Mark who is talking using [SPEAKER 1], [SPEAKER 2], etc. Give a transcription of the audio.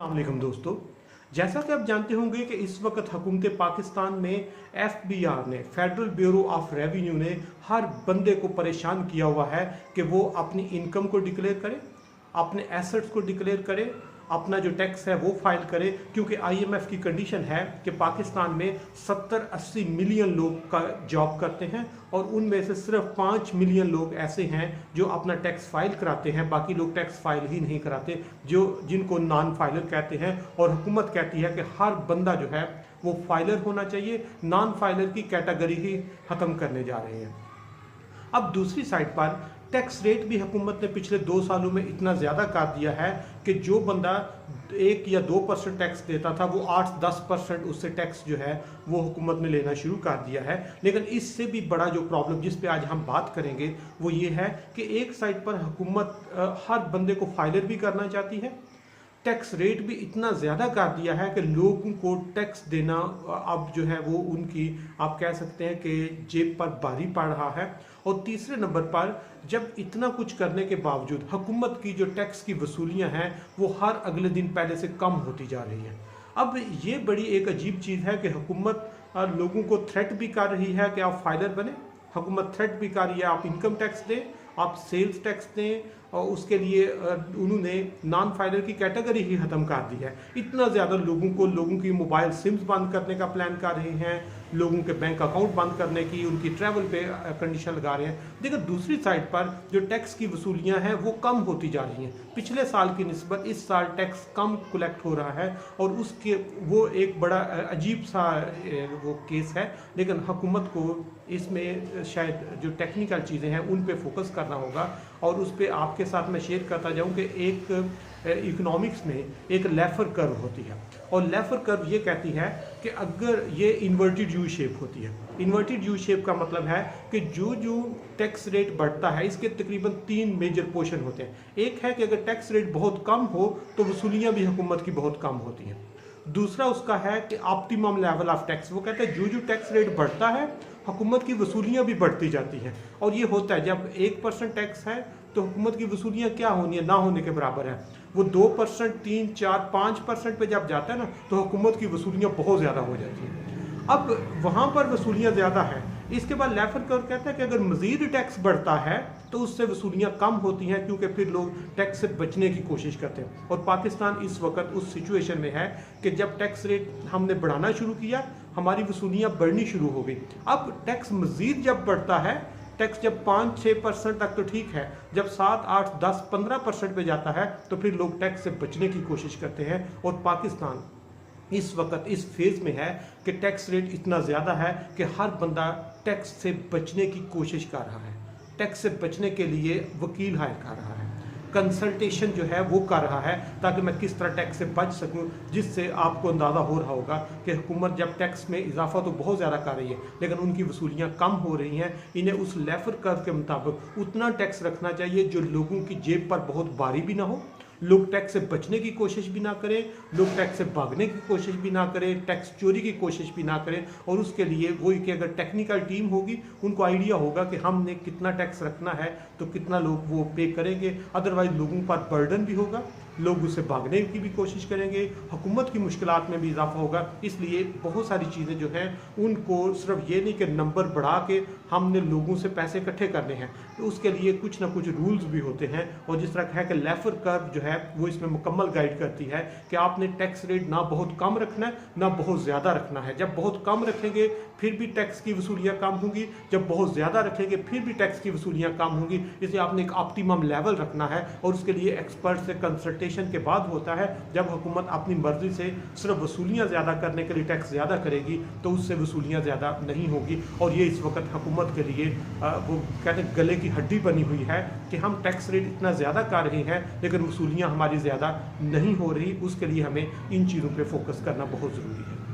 [SPEAKER 1] अस्सलामुअलैकुम दोस्तों, जैसा कि आप जानते होंगे कि इस वक्त हुकूमत पाकिस्तान में FBI ने फेडरल ब्यूरो ऑफ रेवेन्यू ने हर बंदे को परेशान किया हुआ है कि वो अपनी इनकम को डिक्लेयर करे, अपने एसेट्स को डिक्लेयर करे, अपना जो टैक्स है वो फाइल करे। क्योंकि IMF की कंडीशन है कि पाकिस्तान में 70-80 मिलियन लोग का जॉब करते हैं और उनमें से सिर्फ 5 मिलियन लोग ऐसे हैं जो अपना टैक्स फाइल कराते हैं, बाकी लोग टैक्स फाइल ही नहीं कराते, जिनको नॉन फाइलर कहते हैं। और हुकूमत कहती है कि हर बंदा जो है वो फाइलर होना चाहिए, नॉन फाइलर की कैटेगरी ही ख़त्म करने जा रहे हैं। अब दूसरी साइड पर टैक्स रेट भी हुकूमत ने पिछले 2 सालों में इतना ज़्यादा कर दिया है कि जो बंदा 1 या 2% टैक्स देता था वो 8-10% उससे टैक्स जो है वो हुकूमत ने लेना शुरू कर दिया है। लेकिन इससे भी बड़ा जो प्रॉब्लम जिस पे आज हम बात करेंगे वो ये है कि एक साइड पर हुकूमत हर बंदे को फाइलर भी करना चाहती है, टैक्स रेट भी इतना ज़्यादा कर दिया है कि लोगों को टैक्स देना अब जो है वो उनकी आप कह सकते हैं कि जेब पर भारी पड़ रहा है। और तीसरे नंबर पर जब इतना कुछ करने के बावजूद हुकूमत की जो टैक्स की वसूलियां हैं वो हर अगले दिन पहले से कम होती जा रही हैं। अब ये बड़ी एक अजीब चीज़ है कि हुकूमत लोगों को थ्रेट भी कर रही है कि आप फाइलर बने, हुकूमत थ्रेट भी कर रही है आप इनकम टैक्स दें, आप सेल्स टैक्स दें, और उसके लिए उन्होंने नॉन फाइलर की कैटेगरी ही ख़त्म कर दी है। इतना ज़्यादा लोगों की मोबाइल सिम्स बंद करने का प्लान कर रहे हैं, लोगों के बैंक अकाउंट बंद करने की, उनकी ट्रैवल पे कंडीशन लगा रहे हैं। लेकिन दूसरी साइड पर जो टैक्स की वसूलियां हैं वो कम होती जा रही हैं। पिछले साल की निस्बत इस साल टैक्स कम कलेक्ट हो रहा है और उसके वो एक बड़ा अजीब सा वो केस है। लेकिन हुकूमत को इसमें शायद जो टेक्निकल चीज़ें हैं उन पे फोकस करना होगा। और उस पर आपके साथ मैं शेयर करता जाऊँ कि एक इकोनॉमिक्स में एक लेफर कर्व होती है और लेफर कर्व ये कहती है कि अगर ये इन्वर्टेड यू शेप होती है, इन्वर्टेड यू शेप का मतलब है कि जो टैक्स रेट बढ़ता है इसके तकरीबन 3 मेजर पोर्शन होते हैं। एक है कि अगर टैक्स रेट बहुत कम हो तो वसूलियाँ भी हुकूमत की बहुत कम होती हैं। दूसरा उसका है कि ऑप्टिमम लेवल ऑफ टैक्स, वो कहते हैं जो टैक्स रेट बढ़ता है हुकूमत की वसूलियाँ भी बढ़ती जाती हैं। और ये होता है जब 1% टैक्स है तो हुकूमत की वसूलियाँ क्या होनी है, ना होने के बराबर है। वो 2%, 3, 4, 5% पे जब जाता है ना तो हुकूमत की वसूलियाँ बहुत ज़्यादा हो जाती हैं। अब वहाँ पर वसूलियाँ ज़्यादा हैं। इसके बाद लेफर कर्व कहता है कि अगर मज़ीद टैक्स बढ़ता है तो उससे वसूलियाँ कम होती हैं, क्योंकि फिर लोग टैक्स से बचने की कोशिश करते हैं। और पाकिस्तान इस वक्त उस सिचुएशन में है कि जब टैक्स रेट हमने बढ़ाना शुरू किया हमारी वसूलियाँ बढ़नी शुरू हो गई। अब टैक्स मज़ीद जब बढ़ता है, टैक्स जब 5-6% तक तो ठीक है, जब 7, 8, 10, 15% पे जाता है तो फिर लोग टैक्स से बचने की कोशिश करते हैं। और पाकिस्तान इस वक्त इस फेज़ में है कि टैक्स रेट इतना ज़्यादा है कि हर बंदा टैक्स से बचने की कोशिश कर रहा है, टैक्स से बचने के लिए वकील हायर कर रहा है, कंसल्टेशन जो है वो कर रहा है ताकि मैं किस तरह टैक्स से बच सकूं। जिससे आपको अंदाज़ा हो रहा होगा कि हुकूमत जब टैक्स में इजाफा तो बहुत ज़्यादा कर रही है लेकिन उनकी वसूलियाँ कम हो रही हैं। इन्हें उस लेफर कर्व के मुताबिक उतना टैक्स रखना चाहिए जो लोगों की जेब पर बहुत भारी भी ना हो, लोग टैक्स से बचने की कोशिश भी ना करें, लोग टैक्स से भागने की कोशिश भी ना करें, टैक्स चोरी की कोशिश भी ना करें। और उसके लिए वही कि अगर टेक्निकल टीम होगी उनको आइडिया होगा कि हमने कितना टैक्स रखना है तो कितना लोग वो पे करेंगे। अदरवाइज लोगों पर बर्डन भी होगा, लोग उससे भागने की भी कोशिश करेंगे, हुकूमत की मुश्किलात में भी इजाफा होगा। इसलिए बहुत सारी चीज़ें जो हैं उनको सिर्फ ये नहीं कि नंबर बढ़ा के हमने लोगों से पैसे इकट्ठे करने हैं, तो उसके लिए कुछ ना कुछ रूल्स भी होते हैं। और जिस तरह है कि लेफर कर्व जो है वो इसमें मुकम्मल गाइड करती है कि आपने टैक्स रेट ना बहुत कम रखना है ना बहुत ज़्यादा रखना है। जब बहुत कम रखेंगे फिर भी टैक्स की वसूलियाँ कम होंगी, जब बहुत ज़्यादा रखेंगे फिर भी टैक्स की वसूलियाँ कम होंगी। इसलिए आपने एक ऑप्टिमम लेवल रखना है और उसके लिए एक्सपर्ट से कंसल्टेशन के बाद होता है। जब हुकूमत अपनी मर्जी से सिर्फ वसूलियाँ ज़्यादा करने के लिए टैक्स ज़्यादा करेगी तो उससे वसूलियाँ ज़्यादा नहीं होगी। और ये इस वक्त हुकूमत के लिए वो कहते हैं गले की हड्डी बनी हुई है कि हम टैक्स रेट इतना ज़्यादा कर रहे हैं लेकिन वसूलियाँ हमारी ज़्यादा नहीं हो रही। उसके लिए हमें इन चीज़ों पर फोकस करना बहुत ज़रूरी है।